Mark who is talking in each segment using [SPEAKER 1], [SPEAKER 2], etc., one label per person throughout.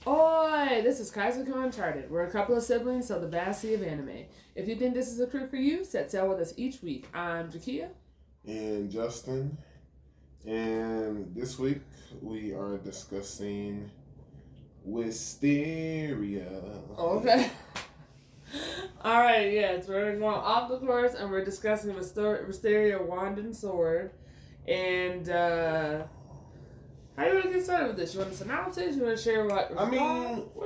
[SPEAKER 1] Oi! This is Kaiser Uncharted. We're a couple of siblings, so the vast sea of anime. If you think this is a crew for you, set sail with us each week. I'm Jakia.
[SPEAKER 2] And Justin. And this week we are discussing Wistoria.
[SPEAKER 1] Okay. Alright, yes, we're going off the course and we're discussing Wisteria Wand and Sword. And, how do you want to get started with this? You want a synopsis? You want to share what?
[SPEAKER 2] What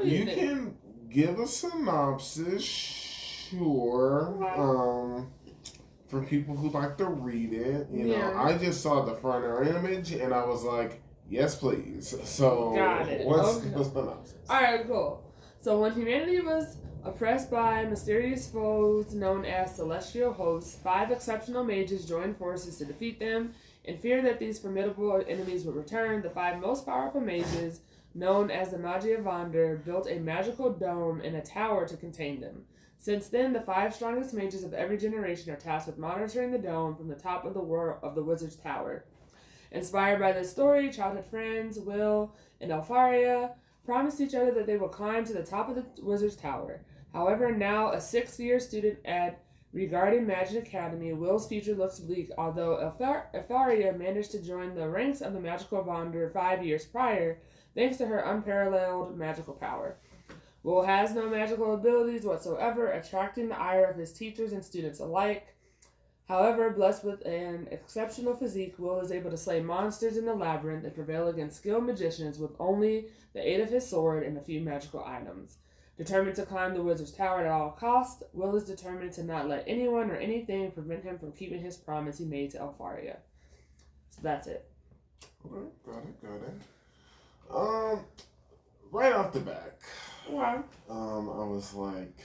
[SPEAKER 2] do you think? Can give a synopsis, sure.
[SPEAKER 1] Okay.
[SPEAKER 2] For people who like to read it, you
[SPEAKER 1] Yeah.
[SPEAKER 2] know, I just saw the front image and I was like, yes, please. So,
[SPEAKER 1] Got it.
[SPEAKER 2] What's
[SPEAKER 1] Okay.
[SPEAKER 2] the synopsis?
[SPEAKER 1] Alright, cool. So, when humanity was oppressed by mysterious foes known as celestial hosts, 5 exceptional mages joined forces to defeat them. In fear that these formidable enemies would return, the 5 most powerful mages, known as the Magi of Vander, built a magical dome and a tower to contain them. Since then, the 5 strongest mages of every generation are tasked with monitoring the dome from the top of the wizard's tower. Inspired by this story, childhood friends Will and Elfaria promised each other that they would climb to the top of the wizard's tower. However, now a 6th-year student at Regarding Magic Academy, Will's future looks bleak, although Elfaria managed to join the ranks of the Magical Bonder 5 years prior, thanks to her unparalleled magical power. Will has no magical abilities whatsoever, attracting the ire of his teachers and students alike. However, blessed with an exceptional physique, Will is able to slay monsters in the labyrinth and prevail against skilled magicians with only the aid of his sword and a few magical items. Determined to climb the wizard's tower at all costs, Will is determined to not let anyone or anything prevent him from keeping his promise he made to Elfaria. So that's it.
[SPEAKER 2] Okay, got it. Right off the back,
[SPEAKER 1] Wow.
[SPEAKER 2] I was like,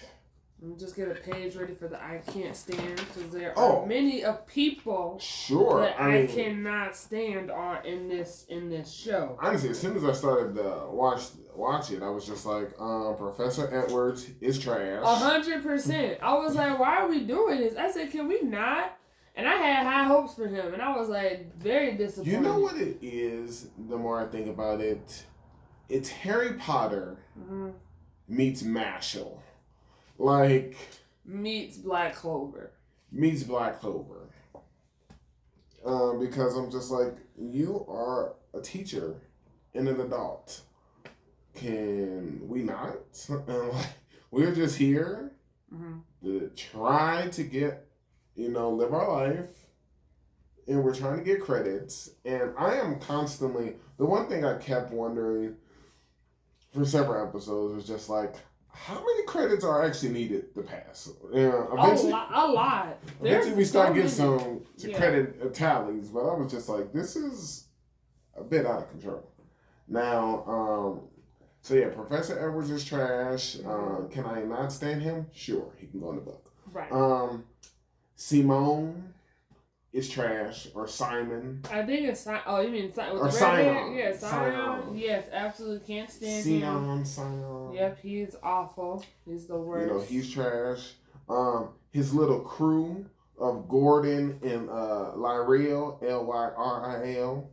[SPEAKER 1] Let me just get a page ready for the I can't stand, because there are many of people that I cannot stand on in this show.
[SPEAKER 2] Honestly, as soon as I started to watch it, I was just like, Professor Edwards is trash.
[SPEAKER 1] 100%. I was like, why are we doing this? I said, can we not? And I had high hopes for him, and I was like, very disappointed.
[SPEAKER 2] You know what it is? The more I think about it, it's Harry Potter meets Mashle. Like,
[SPEAKER 1] meets Black Clover.
[SPEAKER 2] Because I'm just like, you are a teacher and an adult. Can we not? We're just here to try to get, live our life. And we're trying to get credits. And I am constantly, the one thing I kept wondering for several episodes was just like, how many credits are actually needed to pass?
[SPEAKER 1] Eventually, a lot.
[SPEAKER 2] Eventually we start getting some credit tallies, but I was just like, this is a bit out of control. Now, Professor Edwards is trash. Can I not stand him? Sure, he can go in the book.
[SPEAKER 1] Right.
[SPEAKER 2] Simone is trash, or Simon.
[SPEAKER 1] I think it's you mean with
[SPEAKER 2] or
[SPEAKER 1] the red hair? Yeah, Sion. Yes, absolutely can't stand him.
[SPEAKER 2] Sion.
[SPEAKER 1] Yep, he's awful. He's the worst.
[SPEAKER 2] He's trash. His little crew of Gordon and Lyriel, Lyriel,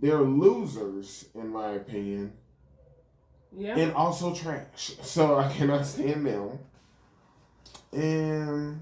[SPEAKER 2] they're losers in my opinion.
[SPEAKER 1] Yeah.
[SPEAKER 2] And also trash. So I cannot stand them. And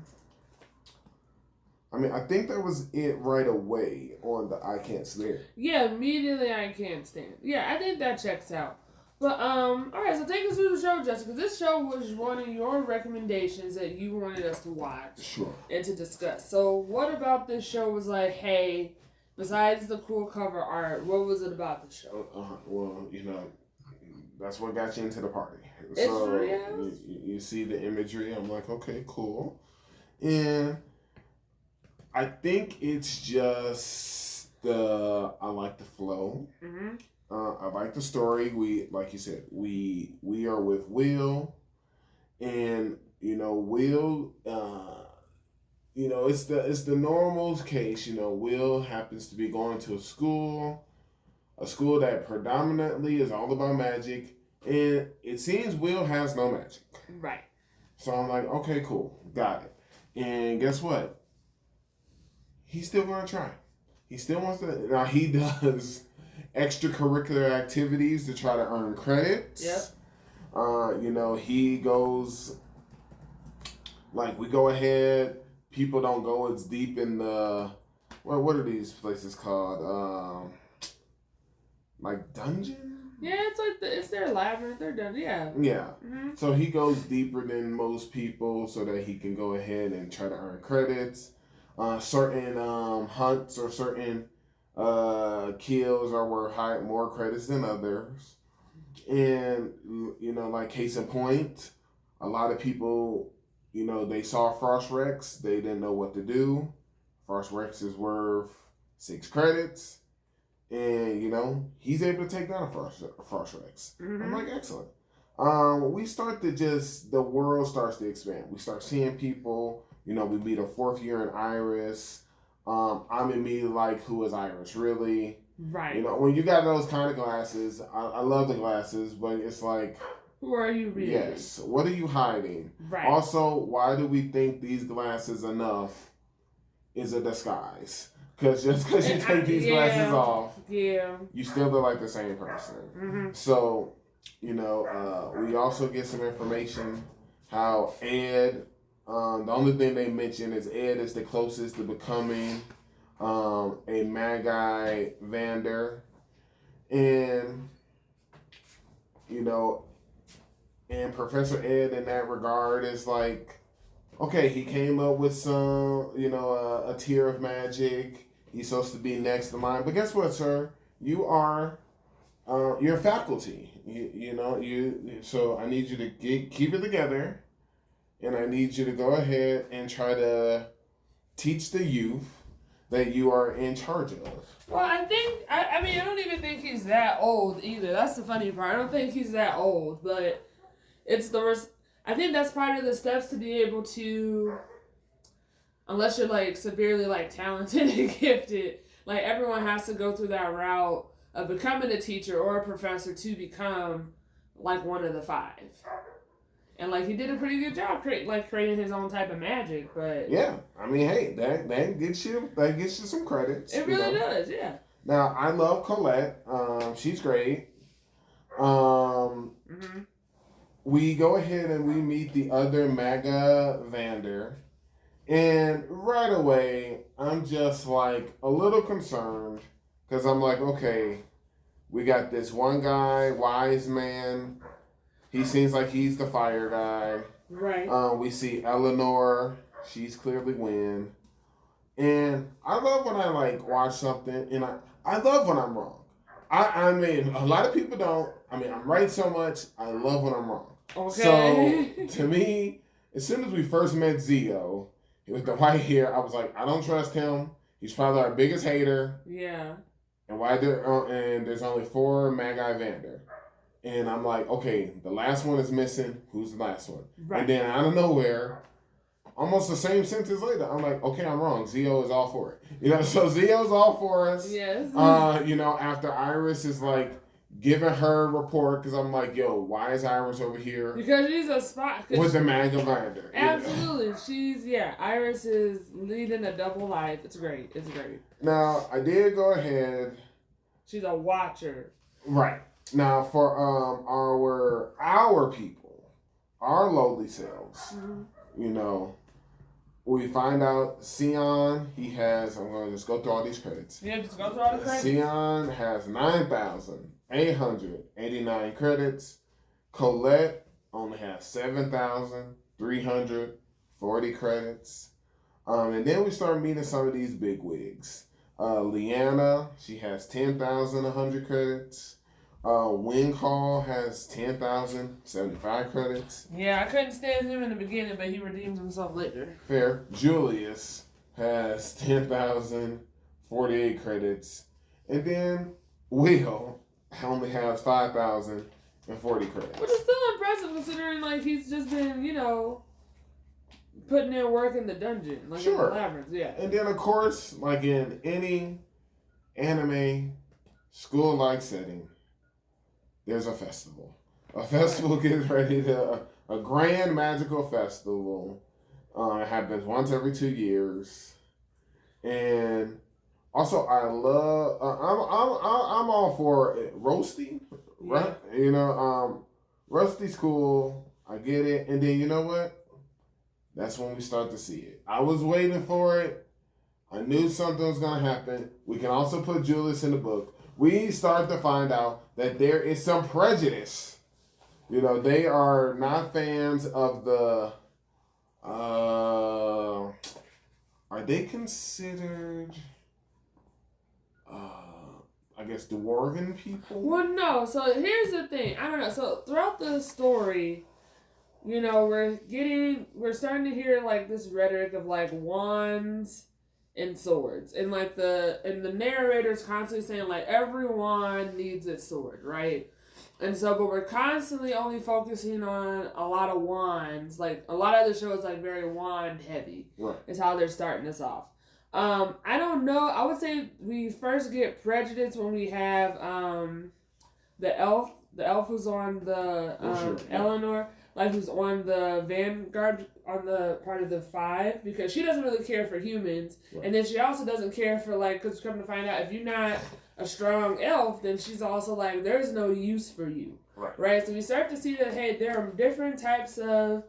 [SPEAKER 2] I think that was it right away on the I can't stand.
[SPEAKER 1] Yeah, immediately I can't stand. Yeah, I think that checks out. But alright, so take us through the show, Jessica. This show was one of your recommendations that you wanted us to watch.
[SPEAKER 2] Sure.
[SPEAKER 1] And to discuss. So what about this show was like, hey, besides the cool cover art, what was it about the show?
[SPEAKER 2] Well, that's what got you into the party. You see the imagery. I'm like, okay, cool. And I think it's just I like the flow. I like the story. We, like you said, we are with Will, and Will. It's the normal case. Will happens to be going to a school that predominantly is all about magic, and it seems Will has no magic.
[SPEAKER 1] Right.
[SPEAKER 2] So I'm like, okay, cool, got it. And guess what? He's still gonna try. He still wants to. Now he does extracurricular activities to try to earn credits.
[SPEAKER 1] Yep.
[SPEAKER 2] He goes, like, we go ahead. People don't go as deep in the, what are these places called? Like dungeon?
[SPEAKER 1] Yeah, it's their labyrinth. They're done. Yeah.
[SPEAKER 2] Yeah.
[SPEAKER 1] Mm-hmm.
[SPEAKER 2] So he goes deeper than most people so that he can go ahead and try to earn credits. Certain hunts or certain kills are worth more credits than others. And, like case in point, a lot of people, they saw Frost Rex. They didn't know what to do. Frost Rex is worth 6 credits. And, he's able to take down a Frost Rex.
[SPEAKER 1] Mm-hmm.
[SPEAKER 2] I'm like, excellent. The world starts to expand. We start seeing people, we meet a 4th year in Iris. I'm immediately like, who is Iris, really?
[SPEAKER 1] Right.
[SPEAKER 2] When you got those kind of glasses, I love the glasses, but it's like,
[SPEAKER 1] who are you really?
[SPEAKER 2] Yes. What are you hiding?
[SPEAKER 1] Right.
[SPEAKER 2] Also, why do we think these glasses enough is a disguise? Because just because you take these glasses off, you still look like the same person.
[SPEAKER 1] Mm-hmm.
[SPEAKER 2] So, we also get some information how Ed, the only thing they mention is Ed is the closest to becoming a Magi Vander. And, and Professor Ed in that regard is like, okay, he came up with some, a tier of magic. He's supposed to be next to mine. But guess what, sir? You are, you're faculty. So I need you to keep it together. And I need you to go ahead and try to teach the youth that you are in charge of.
[SPEAKER 1] Well, I don't even think he's that old either. That's the funny part. I don't think he's that old, but I think that's part of the steps to be able to, unless you're like severely like talented and gifted, like everyone has to go through that route of becoming a teacher or a professor to become like one of the 5. And like he did a pretty good job creating his own type of magic, but
[SPEAKER 2] yeah, I mean, hey, that gets you some credits.
[SPEAKER 1] It really does, yeah.
[SPEAKER 2] Now I love Colette. She's great.
[SPEAKER 1] Mm-hmm.
[SPEAKER 2] We go ahead and we meet the other Maga Vander, and right away I'm just like a little concerned because I'm like, okay, we got this one guy, wise man. He seems like he's the fire guy.
[SPEAKER 1] Right.
[SPEAKER 2] We see Eleanor. She's clearly Win. And I love when I like watch something, and I love when I'm wrong. I mean, a lot of people don't. I mean, I'm right so much. I love when I'm wrong.
[SPEAKER 1] Okay.
[SPEAKER 2] So to me, as soon as we first met Zio with the white hair, I was like, I don't trust him. He's probably our biggest hater.
[SPEAKER 1] Yeah.
[SPEAKER 2] And there's only 4 Magi Vander. And I'm like, okay, the last one is missing. Who's the last one? Right. And then out of nowhere, almost the same sentence later, I'm like, okay, I'm wrong. Zio is all for it. So Zio's all for us.
[SPEAKER 1] Yes.
[SPEAKER 2] After Iris is like giving her a report, because I'm like, yo, why is Iris over here?
[SPEAKER 1] Because she's a spy.
[SPEAKER 2] With the Magi Vander.
[SPEAKER 1] Absolutely. Iris is leading a double life. It's great.
[SPEAKER 2] Now, I did go ahead.
[SPEAKER 1] She's a watcher.
[SPEAKER 2] Right. Now, for our people, our lowly selves, we find out Sion, I'm going to just go through all these credits.
[SPEAKER 1] Yeah, just go through all the credits.
[SPEAKER 2] Sion has 9,889 credits. Colette only has 7,340 credits. And then we start meeting some of these bigwigs. Leanna, she has 10,100 credits. Wing Hall has 10,075 credits.
[SPEAKER 1] Yeah, I couldn't stand him in the beginning, but he redeemed himself later.
[SPEAKER 2] Fair. Julius has 10,048 credits. And then Will only has 5,040 credits.
[SPEAKER 1] Which is still impressive considering, like, he's just been, putting in work in the dungeon. Like, in the labyrinth, yeah.
[SPEAKER 2] And then, of course, like in any anime school-like setting, there's a festival. A festival gets ready to... A grand magical festival. It happens once every 2 years. And Also, I love. I'm all for roasting, right? Rusty's cool. I get it. And then you know what? That's when we start to see it. I was waiting for it. I knew something was gonna happen. We can also put Julius in the book. We start to find out that there is some prejudice. They are not fans of the. Are they considered? I guess dwarven people.
[SPEAKER 1] Well, no. So here's the thing. I don't know. So throughout the story, we're starting to hear like this rhetoric of like wands and swords, and like the narrator's constantly saying like every wand needs its sword, right? And so, but we're constantly only focusing on a lot of wands. Like a lot of other shows, like very wand heavy.
[SPEAKER 2] Right.
[SPEAKER 1] Is how they're starting us off. I don't know. I would say we first get prejudice when we have the elf who's on the Eleanor, like who's on the vanguard on the part of the five, because she doesn't really care for humans, right. And then she also doesn't care for like, because come to find out if you're not a strong elf, then she's also like there's no use for you, right? So we start to see that hey, there are different types of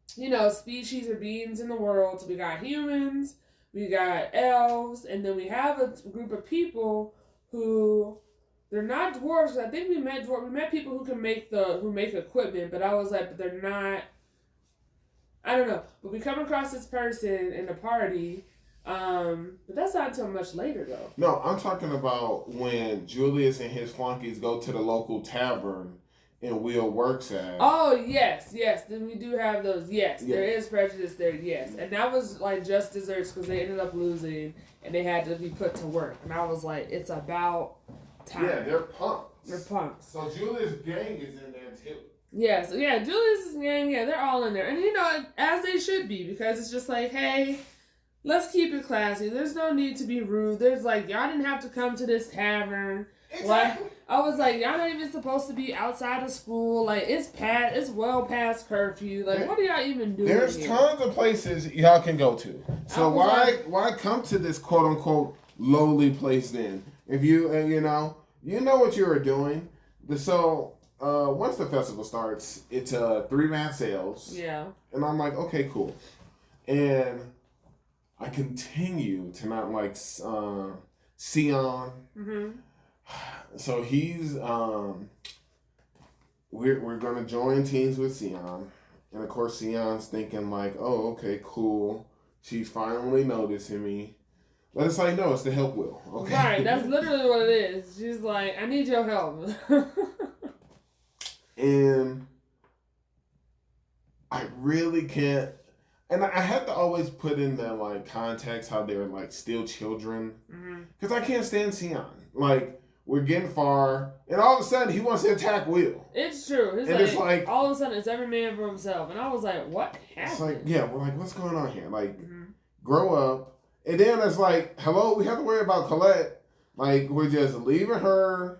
[SPEAKER 1] species or beings in the world. So we got humans. We got elves, and then we have a group of people who they're not dwarves. I think we met dwarves. We met people who make equipment, but I was like, but they're not. I don't know. But we come across this person in the party, but that's not until much later though.
[SPEAKER 2] No, I'm talking about when Julius and his flunkies go to the local tavern. And Will works at.
[SPEAKER 1] Oh, yes. Then we do have those. Yes. There is prejudice there, yes. And that was like just desserts because they ended up losing and they had to be put to work. And I was like, it's about time.
[SPEAKER 2] Yeah, they're punks. So Julius' gang is in there too.
[SPEAKER 1] Yeah, so Julius' gang, they're all in there. And as they should be, because it's just like, hey, let's keep it classy. There's no need to be rude. There's like, y'all didn't have to come to this tavern. Exactly. Like, I was like, y'all not even supposed to be outside of school. Like, it's well past curfew. Like, what are y'all even doing?
[SPEAKER 2] There's tons of places y'all can go to. So why come to this quote unquote lowly place then? If you know what you were doing. So once the festival starts, it's 3-man sales. Yeah. And I'm like, okay, cool. And I continue to not like Sion. Mm-hmm. So he's we're gonna join teams with Sion, and of course Sion's thinking like, oh, okay, cool. She's finally noticing me, but it's like, no, it's to help Will. Okay,
[SPEAKER 1] right? That's literally what it is. She's like, I need your help.
[SPEAKER 2] And I really can't. And I had to always put in the like context how they're like still children, because I can't stand Sion. Like. We're getting far, and all of a sudden he wants to attack Will.
[SPEAKER 1] It's true. It's like all of a sudden it's every man for himself, and I was like, "What happened?"
[SPEAKER 2] It's like, we're like, "What's going on here?" Like, grow up. And then it's like, "Hello, we have to worry about Colette." Like, we're just leaving her,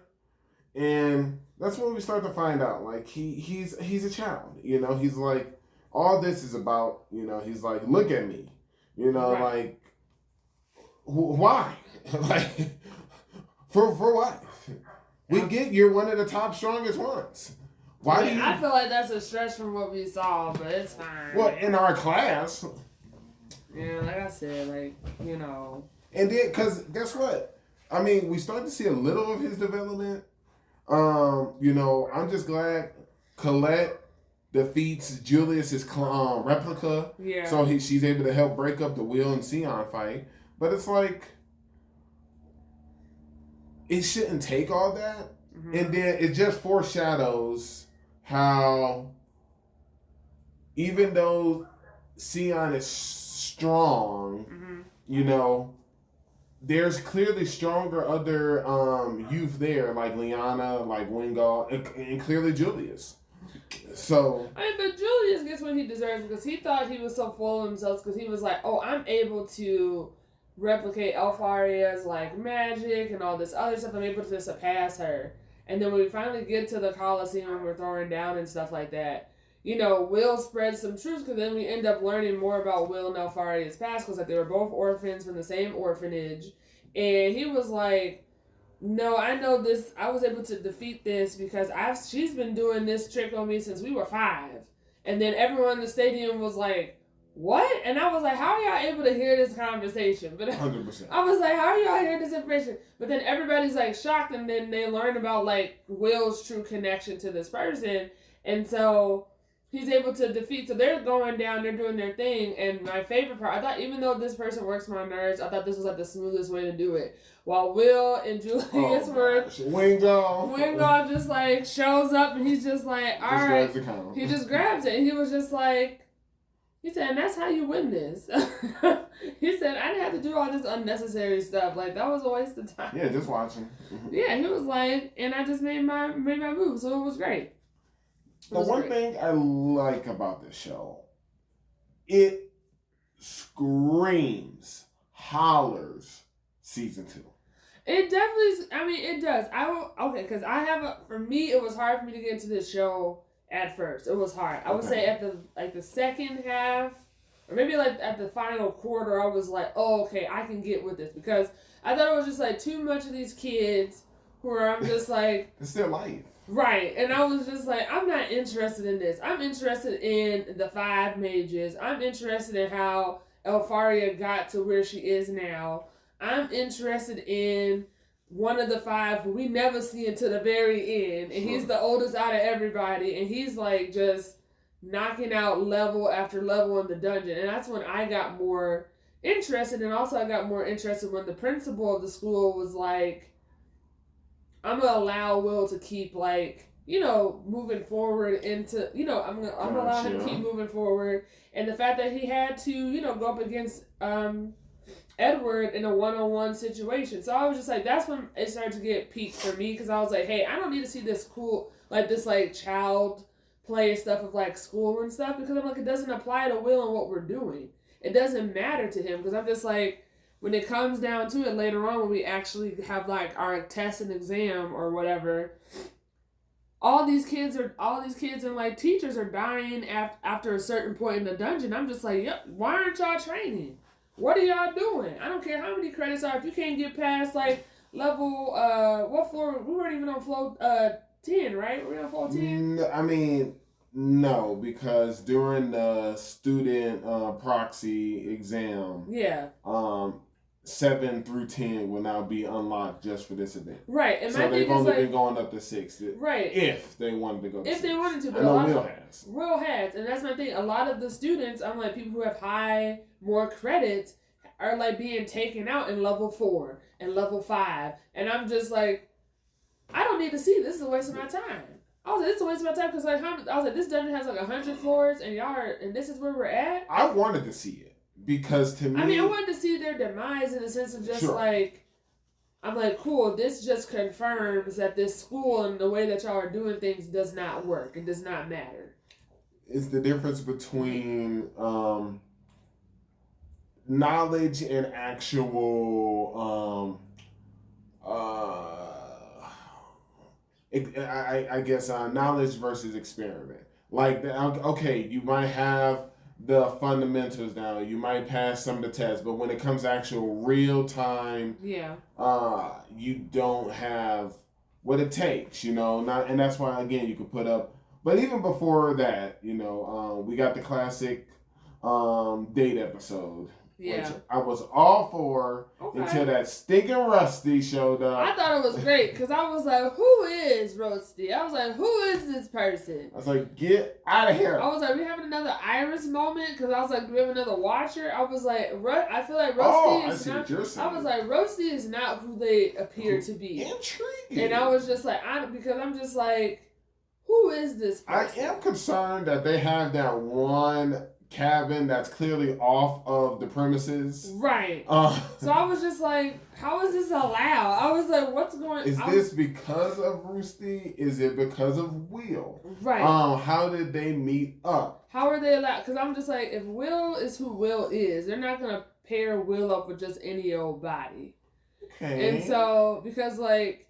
[SPEAKER 2] and that's when we start to find out. Like, he's a child. He's like, all this is about. He's like, look at me. Like, why? Like. For what? We get you're one of the top strongest ones. Why do you?
[SPEAKER 1] I feel like that's a stretch from what we saw, but it's fine.
[SPEAKER 2] Well, in our class.
[SPEAKER 1] Yeah, like I said,
[SPEAKER 2] And then, because guess what? I mean, we start to see a little of his development. I'm just glad Colette defeats Julius's replica. Yeah. So she's able to help break up the Will and Sion fight. But it's like. It shouldn't take all that. And then it just foreshadows how even though Sion is strong, there's clearly stronger other youth there, like Liana, like Wingal, and clearly Julius. So
[SPEAKER 1] but Julius gets what he deserves because he thought he was so full of himself because he was like, oh, I'm able to replicate Elfaria's like magic and all this other stuff. I'm able to surpass her. And then when we finally get to the Coliseum and we're throwing down and stuff like that, Will spreads some truth because then we end up learning more about Will and Elfaria's past because like they were both orphans from the same orphanage, And he was like, no, I know this. I was able to defeat this because she's been doing this trick on me since we were 5. And then everyone in the stadium was like, what? And I was like, how are y'all able to hear this conversation? But
[SPEAKER 2] 100%.
[SPEAKER 1] I was like, how are y'all hearing this information? But then everybody's like shocked, and then they learn about like Will's true connection to this person. And so he's able to defeat. So they're going down, they're doing their thing. And my favorite part, I thought, even though this person works my nerves, I thought this was like the smoothest way to do it. While Will and Julius were Wingo just like shows up, and he's just like, all right. He just grabs it, and he was just like, he said, and that's how you win this. He said, I didn't have to do all this unnecessary stuff. Like, that was a waste of time.
[SPEAKER 2] Yeah, just watching.
[SPEAKER 1] Yeah, he was like, and I just made my move, so it was great.
[SPEAKER 2] The one thing I like about this show, it screams, hollers season 2.
[SPEAKER 1] It definitely, I mean, it does. Because for me, it was hard for me to get into this show at first. It was hard. I would say at the second half, or maybe like at the final quarter, I was like, oh, okay, I can get with this. Because I thought it was just like too much of these kids I'm just like...
[SPEAKER 2] It's their life.
[SPEAKER 1] Right. And I was just like, I'm not interested in this. I'm interested in the 5 mages. I'm interested in how Elfaria got to where she is now. I'm interested in one of the 5 who we never see until the very end. And he's the oldest out of everybody. And he's like just knocking out level after level in the dungeon. And that's when I got more interested. And also I got more interested when the principal of the school was like, I'm going to allow Will to keep like, moving forward into, I'm going to allow him to keep moving forward. And the fact that he had to, go up against Edward in a one-on-one situation. So I was just like, that's when it started to get peaked for me, because I was like, hey, I don't need to see this cool, like this like child play stuff of like school and stuff, because I'm like, it doesn't apply to Will and what we're doing. It doesn't matter to him, because I'm just like, when it comes down to it later on, when we actually have like our test and exam or whatever, all these kids and like teachers are dying after a certain point in the dungeon. I'm just like, yep, why aren't y'all training? What are y'all doing? I don't care how many credits are. If you can't get past like level, what floor? We weren't even on floor 10, right? Were we on floor 10?
[SPEAKER 2] I mean, no, because during the student proxy exam, 7 through 10 will now be unlocked just for this event.
[SPEAKER 1] Right, and
[SPEAKER 2] so they've only been going up to 6.
[SPEAKER 1] Right,
[SPEAKER 2] if they wanted to go. To 6.
[SPEAKER 1] They wanted to, but Will has, and that's my thing. A lot of the students, I'm like, people who have more credits, are like being taken out in level 4 and level 5, and I'm just like, I don't need to see this. This is a waste of my time. I was like, this is a waste of my time, because like, I was like, this dungeon has like 100 floors, and this is where we're at.
[SPEAKER 2] I wanted to see it. Because to me...
[SPEAKER 1] I mean, I wanted to see their demise in the sense of just like... I'm like, cool, this just confirms that this school and the way that y'all are doing things does not work. It does not matter.
[SPEAKER 2] It's the difference between knowledge and actual... I guess knowledge versus experiment. Like, okay, you might have the fundamentals down, you might pass some of the tests, but when it comes to actual real time, you don't have what it takes, and that's why, again, you could put up, but even before that, we got the classic date episode, which I was all for until that stinking Rusty showed up.
[SPEAKER 1] I thought it was great, because I was like, who is Rusty? I was like, who is this person?
[SPEAKER 2] I was like, get out of here.
[SPEAKER 1] I was like, we having another Iris moment? Because I was like, do we have another Watcher? I was like, I feel like Rusty is not... I was like, Rusty is not who they appear to be.
[SPEAKER 2] Intriguing.
[SPEAKER 1] And I was just like, because I'm just like, who is this person?
[SPEAKER 2] I am concerned that they have that one cabin that's clearly off of the premises.
[SPEAKER 1] Right. So I was just like, how is this allowed? I was like, what's going on?
[SPEAKER 2] Is this because of Rusty? Is it because of Will?
[SPEAKER 1] Right.
[SPEAKER 2] How did they meet up?
[SPEAKER 1] How are they allowed? Because I'm just like, if Will is who Will is, they're not going to pair Will up with just any old body. Okay. And so, because like,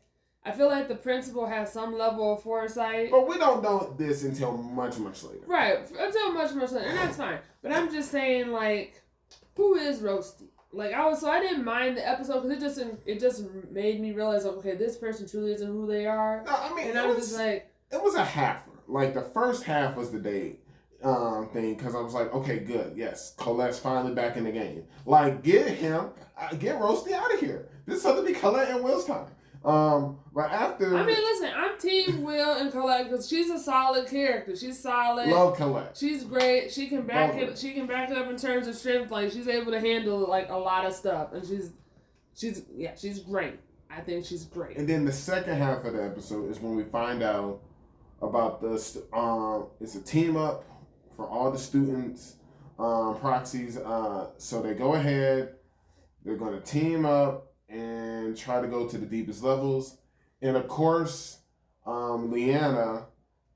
[SPEAKER 1] I feel like the principal has some level of foresight.
[SPEAKER 2] But we don't know this until much, much later.
[SPEAKER 1] Right. Until much, much later. And that's fine. But I'm just saying, like, who is Roasty? I didn't mind the episode because it just made me realize, okay, this person truly isn't who they are.
[SPEAKER 2] No, I mean,
[SPEAKER 1] and I was just like,
[SPEAKER 2] it was a halfer. Like the first half was the date thing because I was like, okay, good, yes, Colette's finally back in the game. Like, get Roasty out of here. This is supposed to be Colette and Will's time. But after,
[SPEAKER 1] I mean, listen, I'm Team Will and Colette because she's a solid character. She's solid.
[SPEAKER 2] Love Colette.
[SPEAKER 1] She's great. She can back it. She can back it up in terms of strength. Like she's able to handle like a lot of stuff, and she's great. I think she's great.
[SPEAKER 2] And then the second half of the episode is when we find out about this. It's a team up for all the students, proxies. So they go ahead. They're going to team up and try to go to the deepest levels. And of course, Leanna,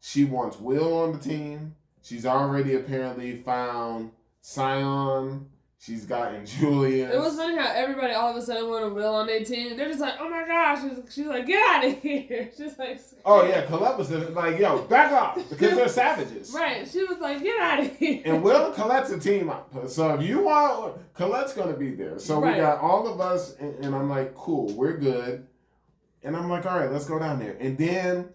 [SPEAKER 2] she wants Will on the team. She's already apparently found Scion. She's gotten Julius.
[SPEAKER 1] It was funny how everybody all of a sudden wanted Will on their team. They're just like, oh my gosh. She's like, get out of here. She's like,
[SPEAKER 2] oh yeah, Colette was like, yo, back off because they're savages.
[SPEAKER 1] Right. She was like, get out of here.
[SPEAKER 2] And Will and Colette's a team up. So if you want, Colette's going to be there. So we got all of us, and I'm like, cool, we're good. And I'm like, all right, let's go down there. And then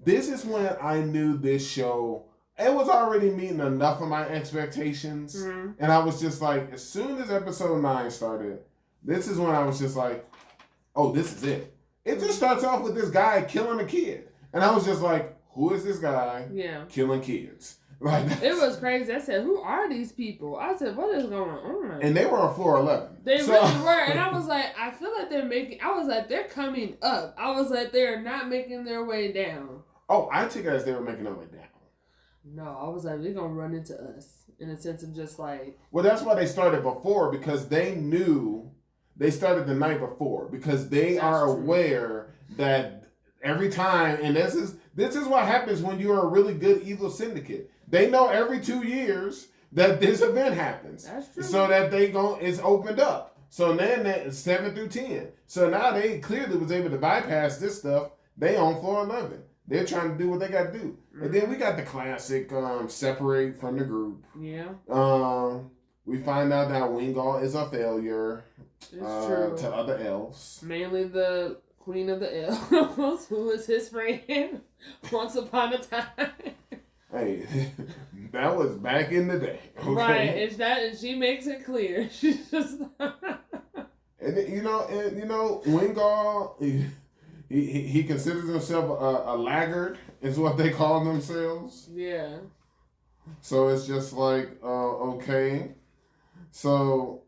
[SPEAKER 2] this is when I knew this show, it was already meeting enough of my expectations. Mm-hmm. And I was just like, as soon as episode 9 started, this is when I was just like, oh, this is it. It just starts off with this guy killing a kid. And I was just like, who is this guy killing kids? Like,
[SPEAKER 1] it was crazy. I said, who are these people? I said, what is going on?
[SPEAKER 2] And they were on floor 11.
[SPEAKER 1] They really were. And I was like, I feel like they're coming up. I was like, they're not making their way down.
[SPEAKER 2] Oh, I took it as they were making their way down.
[SPEAKER 1] No, I was like, they're going to run into us in a sense of just like...
[SPEAKER 2] Well, that's why they started before, because they knew they started the night before, because they are aware that every time, and this is what happens when you're a really good evil syndicate. They know every 2 years that this event happens.
[SPEAKER 1] That's true.
[SPEAKER 2] So that it's opened up. So then that 7 through 10. So now they clearly was able to bypass this stuff. They on floor 11. They're trying to do what they got to do. Mm-hmm. And then we got the classic separate from the group.
[SPEAKER 1] Yeah.
[SPEAKER 2] We find out that Wingal is a failure to other elves.
[SPEAKER 1] Mainly the Queen of the Elves, who was his friend once upon a time.
[SPEAKER 2] Hey, that was back in the day. Okay?
[SPEAKER 1] Right. And she makes it clear. She's just...
[SPEAKER 2] and you know, Wingal... He considers himself a laggard, is what they call themselves.
[SPEAKER 1] Yeah.
[SPEAKER 2] So it's just like, okay. So,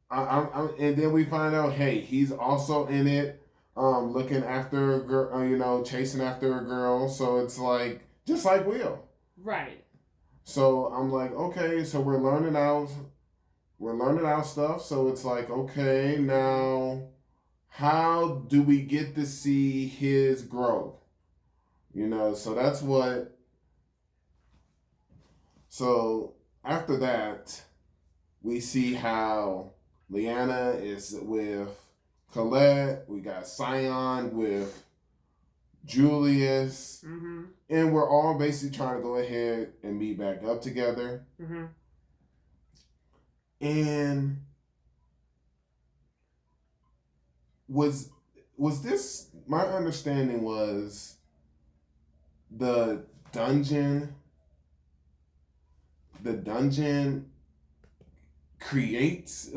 [SPEAKER 2] and then we find out, hey, he's also in it, looking after a girl, chasing after a girl. So it's like, just like Will.
[SPEAKER 1] Right.
[SPEAKER 2] So I'm like, okay, so we're learning out stuff. So it's like, okay, now... how do we get to see his growth? So that's what... So after that, we see how Leanna is with Colette. We got Scion with Julius. Mm-hmm. And we're all basically trying to go ahead and meet back up together. Mm-hmm. And... Was this, my understanding was the dungeon creates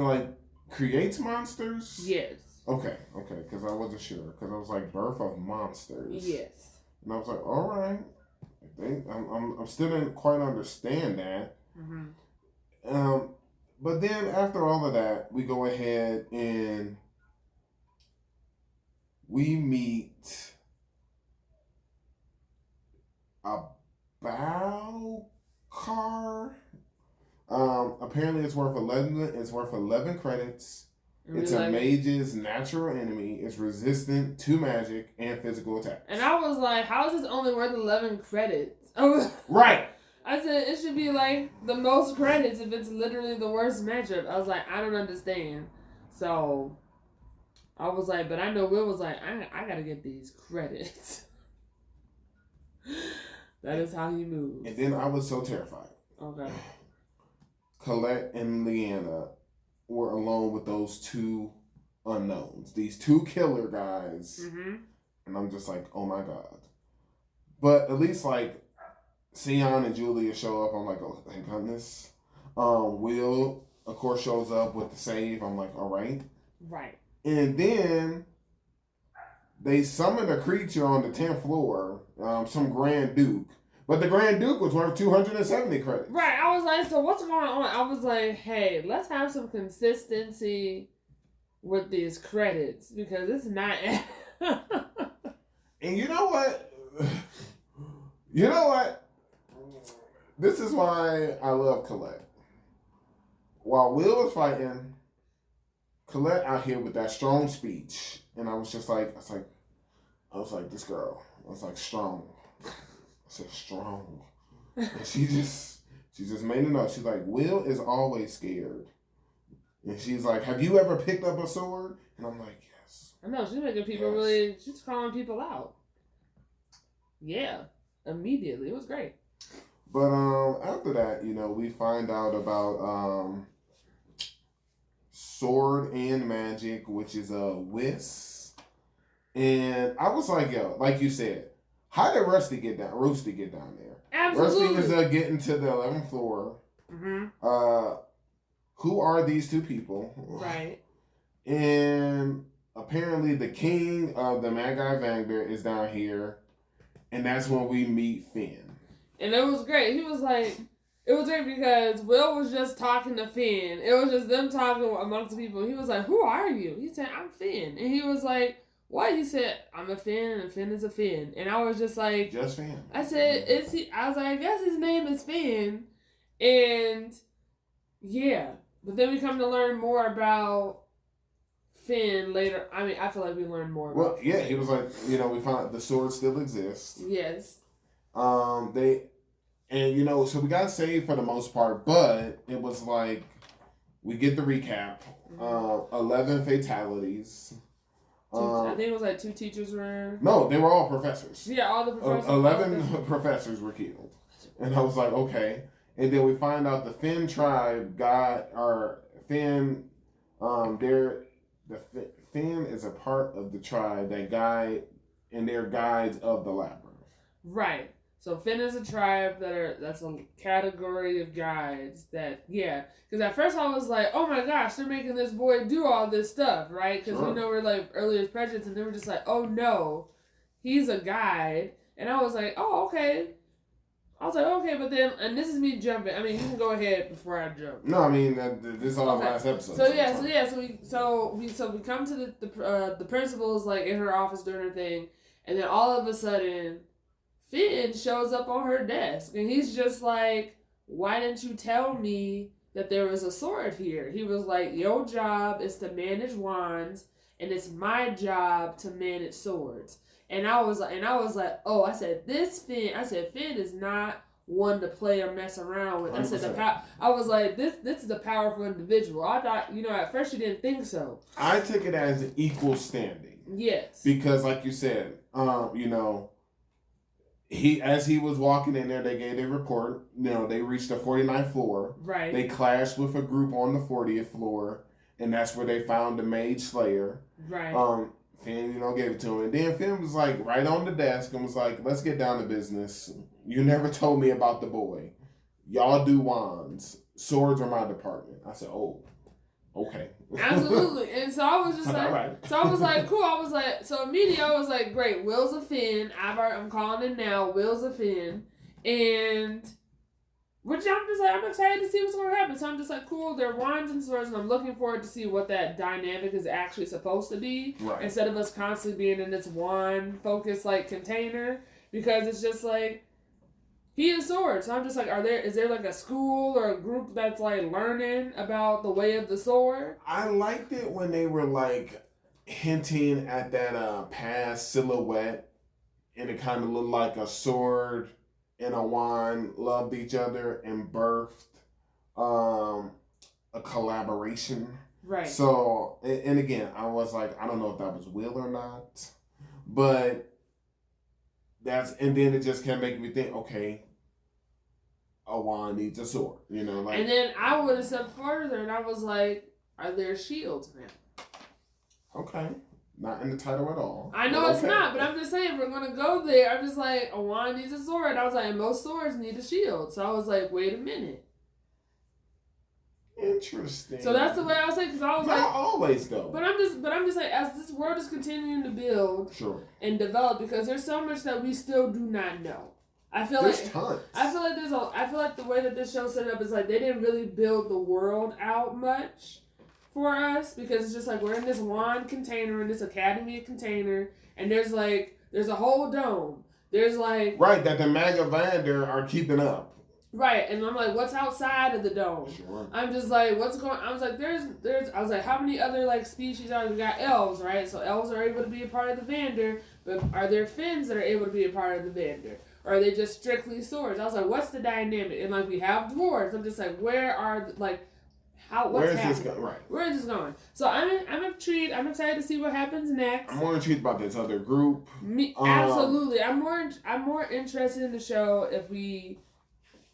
[SPEAKER 2] monsters?
[SPEAKER 1] Yes.
[SPEAKER 2] Okay, because I wasn't sure, because I was like, birth of monsters.
[SPEAKER 1] Yes.
[SPEAKER 2] And I was like, all right, I'm still didn't quite understand that. Mm-hmm. But then after all of that, we go ahead and we meet a bow car. Apparently it's worth 11 credits. It's a mage's natural enemy. It's resistant to magic and physical attacks.
[SPEAKER 1] And I was like, how is this only worth 11 credits?
[SPEAKER 2] Right.
[SPEAKER 1] I said it should be like the most credits if it's literally the worst matchup. I was like, I don't understand. So I was like, but I know Will was like, I gotta get these credits. That is how he moves.
[SPEAKER 2] And then I was so terrified.
[SPEAKER 1] Okay.
[SPEAKER 2] Colette and Leanna were alone with those two unknowns, these two killer guys.
[SPEAKER 1] Mm-hmm.
[SPEAKER 2] And I'm just like, oh my God. But at least like Sion and Julia show up. I'm like, oh, thank goodness. Will, of course, shows up with the save. I'm like, all right.
[SPEAKER 1] Right.
[SPEAKER 2] And then they summon a creature on the 10th floor, some Grand Duke. But the Grand Duke was worth 270 credits.
[SPEAKER 1] Right. I was like, so what's going on? I was like, hey, let's have some consistency with these credits because it's not.
[SPEAKER 2] And you know what? You know what? This is why I love Colette. While Will was fighting, Colette out here with that strong speech, and I was like, this girl. I was like, strong. I said, strong. And she just made it up. She's like, Will is always scared. And she's like, have you ever picked up a sword? And I'm like, yes.
[SPEAKER 1] I know, she's making people really, she's calling people out. Yeah, immediately. It was great.
[SPEAKER 2] But after that, we find out about sword and magic, which is a Whis. And I was like, yo, like you said, how did Roosty get down there?
[SPEAKER 1] Absolutely.
[SPEAKER 2] Roosty was getting to the 11th floor.
[SPEAKER 1] Mm-hmm.
[SPEAKER 2] Who are these two people?
[SPEAKER 1] Right.
[SPEAKER 2] And apparently the king of the Magi Vangder is down here. And that's when we meet Finn. And
[SPEAKER 1] it was great. He was like, it was great because Will was just talking to Finn. It was just them talking amongst the people. He was like, who are you? He said, I'm Finn. And he was like, what? He said, I'm a Finn and Finn is a Finn. And I was just like,
[SPEAKER 2] just Finn.
[SPEAKER 1] I said, is he? I was like, I guess his name is Finn. And yeah. But then we come to learn more about Finn later. I mean, I feel like we learned more about
[SPEAKER 2] Well, yeah, he was like, we found out the sword still exists.
[SPEAKER 1] Yes.
[SPEAKER 2] So we got saved for the most part, but it was like, we get the recap. 11 fatalities.
[SPEAKER 1] I think it was like 2 teachers were.
[SPEAKER 2] No, they were all professors.
[SPEAKER 1] Yeah, all the professors.
[SPEAKER 2] 11 professors were killed. And I was like, okay. And then we find out the Finn tribe Finn is a part of the tribe that guide, and they're guides of the labyrinth.
[SPEAKER 1] Right. So Finn is a tribe that's a category of guides that, yeah. Because at first I was like, oh my gosh, they're making this boy do all this stuff, right? Because we're like earlier prejudice, and they were just like, oh no, he's a guide. And I was like, oh, okay. But then, and this is me jumping. I mean, you can go ahead before I jump.
[SPEAKER 2] No, I mean this is our last episode.
[SPEAKER 1] So we come to the principal's like in her office doing her thing, and then all of a sudden, Finn shows up on her desk, and he's just like, "Why didn't you tell me that there was a sword here?" He was like, "Your job is to manage wands, and it's my job to manage swords." And I was like, oh, I said, Finn is not one to play or mess around with. 100%. I said, I was like, this is a powerful individual. I thought, at first you didn't think so.
[SPEAKER 2] I took it as an equal standing.
[SPEAKER 1] Yes.
[SPEAKER 2] Because like you said, as he was walking in there, they gave a report. They reached the 49th floor.
[SPEAKER 1] Right.
[SPEAKER 2] They clashed with a group on the 40th floor, and that's where they found the Mage Slayer.
[SPEAKER 1] Right.
[SPEAKER 2] Finn, gave it to him. And then Finn was like right on the desk and was like, let's get down to business. You never told me about the boy. Y'all do wands. Swords are my department. I said, oh, okay.
[SPEAKER 1] Absolutely. And so I was just like,
[SPEAKER 2] right.
[SPEAKER 1] So I was like, cool. I was like, so immediately I was like, great. Will's a Finn. I'm calling it now. Will's a Finn. And which I'm excited to see what's going to happen. So I'm just like, cool, they're wands and swords, and I'm looking forward to see what that dynamic is actually supposed to be.
[SPEAKER 2] Right.
[SPEAKER 1] Instead of us constantly being in this wand-focused, like, container. Because it's just like, he is swords. So I'm just like, is there like a school or a group that's like learning about the way of the sword?
[SPEAKER 2] I liked it when they were like hinting at that past silhouette, and it kind of looked like a sword and a wand loved each other and birthed a collaboration.
[SPEAKER 1] Right.
[SPEAKER 2] So, and again, I was like, I don't know if that was Will or not, but and then it just kept making me think, okay, a wand needs a sword,
[SPEAKER 1] And then I would have stepped further, and I was like, are there shields now?
[SPEAKER 2] Okay. Not in the title at all.
[SPEAKER 1] I know it's not, but I'm just saying, we're going to go there. I'm just like, a wand needs a sword. I was like, most swords need a shield. So I was like, wait a minute.
[SPEAKER 2] Interesting.
[SPEAKER 1] So that's the way I was saying, because I was
[SPEAKER 2] not
[SPEAKER 1] like,
[SPEAKER 2] always though.
[SPEAKER 1] But I'm just like, as this world is continuing to build and develop, because there's so much that we still do not know. I feel
[SPEAKER 2] there's tons.
[SPEAKER 1] I feel like the way that this show set up is like they didn't really build the world out much for us, because it's just like we're in this wand container, in this academy container, and there's a whole dome. There's like
[SPEAKER 2] right that the Magavander are keeping up.
[SPEAKER 1] Right, and I'm like, what's outside of the dome?
[SPEAKER 2] Sure.
[SPEAKER 1] I'm just like, what's going? I was like, I was like, how many other like species are there? We got elves, right? So elves are able to be a part of the Vander, but are there Finns that are able to be a part of the Vander? Or are they just strictly swords? I was like, what's the dynamic? And like, we have dwarves. I'm just like, where are what's
[SPEAKER 2] where is
[SPEAKER 1] happening?
[SPEAKER 2] this going? Right.
[SPEAKER 1] Where is this going? So I'm intrigued. I'm excited to see what happens next.
[SPEAKER 2] I'm more intrigued about this other group.
[SPEAKER 1] Absolutely, I'm more interested in the show if we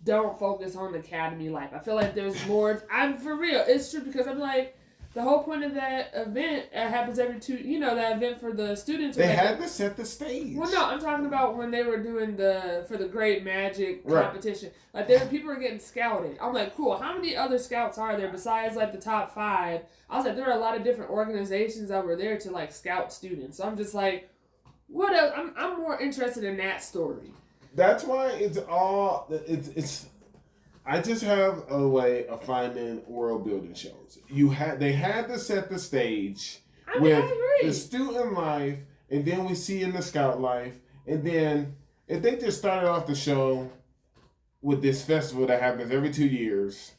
[SPEAKER 1] don't focus on the academy life. I feel like there's more. I'm for real. It's true, because I'm like, the whole point of that event happens every that event for the students.
[SPEAKER 2] They had to set the stage.
[SPEAKER 1] Well, no, I'm talking about when they were doing for the Great Magic competition. Right. Like, people were getting scouted. I'm like, cool. How many other scouts are there besides like the top 5? I was like, there are a lot of different organizations that were there to like scout students. So I'm just like, what else? I'm more interested in that story.
[SPEAKER 2] That's why it's I just have a way of finding world building shows. They had to set the stage with the student life, and then we see in the scout life, and then if they just started off the show with this festival that happens every 2 years,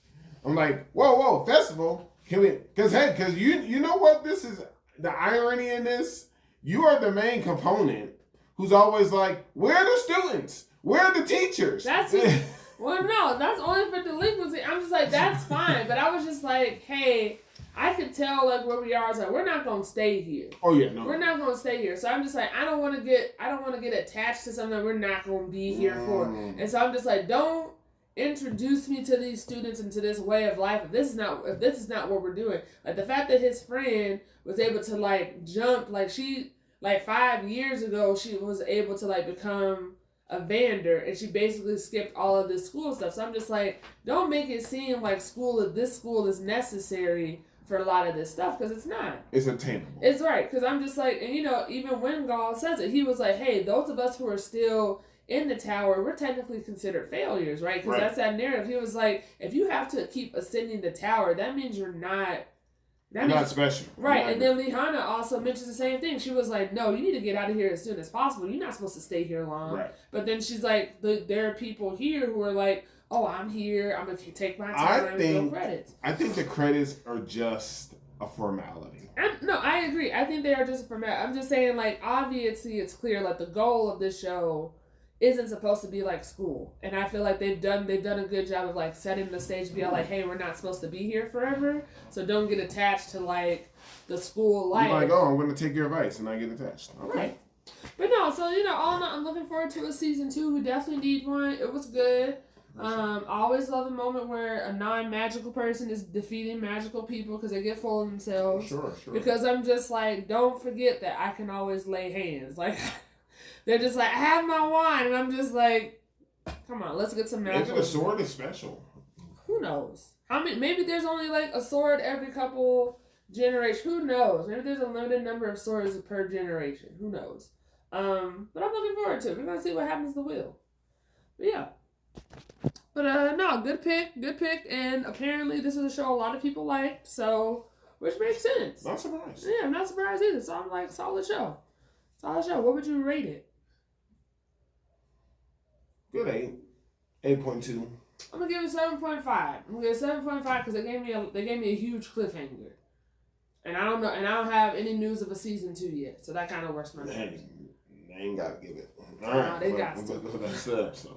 [SPEAKER 2] I'm like, whoa, festival? Because you know what this is, the irony in this? You are the main component who's always like, where are the students? Where are the teachers?
[SPEAKER 1] Well, no, that's only for delinquency. I'm just like, that's fine. But I was just like, hey, I could tell like where we are. I was like, we're not gonna stay here.
[SPEAKER 2] Oh yeah, no.
[SPEAKER 1] We're not gonna stay here. So I'm just like, I don't want to get attached to something that we're not gonna be here for. And so I'm just like, don't introduce me to these students and to this way of life if this is not what we're doing. Like, the fact that his friend was able to like jump, like 5 years ago she was able to like become a Vander, and she basically skipped all of this school stuff. So I'm just like, don't make it seem like this school is necessary for a lot of this stuff, because it's not.
[SPEAKER 2] It's attainable.
[SPEAKER 1] It's right, because I'm just like, and even when Gaul says it, he was like, hey, those of us who are still in the tower, we're technically considered failures, right? Because that's that narrative. He was like, if you have to keep ascending the tower, that means you're not special. Right. And then Lihana also mentions the same thing. She was like, no, you need to get out of here as soon as possible. You're not supposed to stay here long. Right. But then she's like, there are people here who are like, oh, I'm here. I'm going to take my time and go credits.
[SPEAKER 2] I think the credits are just a formality.
[SPEAKER 1] No, I agree. I think they are just a formality. I'm just saying, like, obviously it's clear, like, the goal of this show isn't supposed to be like school, and I feel like they've done a good job of like setting the stage to be all like, hey, we're not supposed to be here forever, so don't get attached to like the school life.
[SPEAKER 2] You're like, oh, I'm going to take your advice and I get attached. Okay.
[SPEAKER 1] Right. But no, so all in all, I'm looking forward to a season 2. We definitely need one. It was good. I always love the moment where a non-magical person is defeating magical people because they get full of themselves.
[SPEAKER 2] Sure.
[SPEAKER 1] Because I'm just like, don't forget that I can always lay hands. Like, they're just like, I have my wand, and I'm just like, come on, let's get some magic.
[SPEAKER 2] Maybe the sword is special.
[SPEAKER 1] Who knows? Maybe there's only like a sword every couple generations. Who knows? Maybe there's a limited number of swords per generation. Who knows? But I'm looking forward to it. We're gonna see what happens to Will. But yeah. But no, good pick, and apparently this is a show a lot of people liked, so which makes sense.
[SPEAKER 2] Not surprised.
[SPEAKER 1] Yeah, I'm not surprised either. So I'm like, solid show. What would you rate it?
[SPEAKER 2] Good 8.2.
[SPEAKER 1] I'm gonna give it 7.5. I'm gonna give it 7.5 because they gave me a huge cliffhanger, and I don't know, and I don't have any news of a season 2 yet, so that kind of works my nerves.
[SPEAKER 2] They ain't gotta give it. All right,
[SPEAKER 1] they got to.
[SPEAKER 2] That's up. So.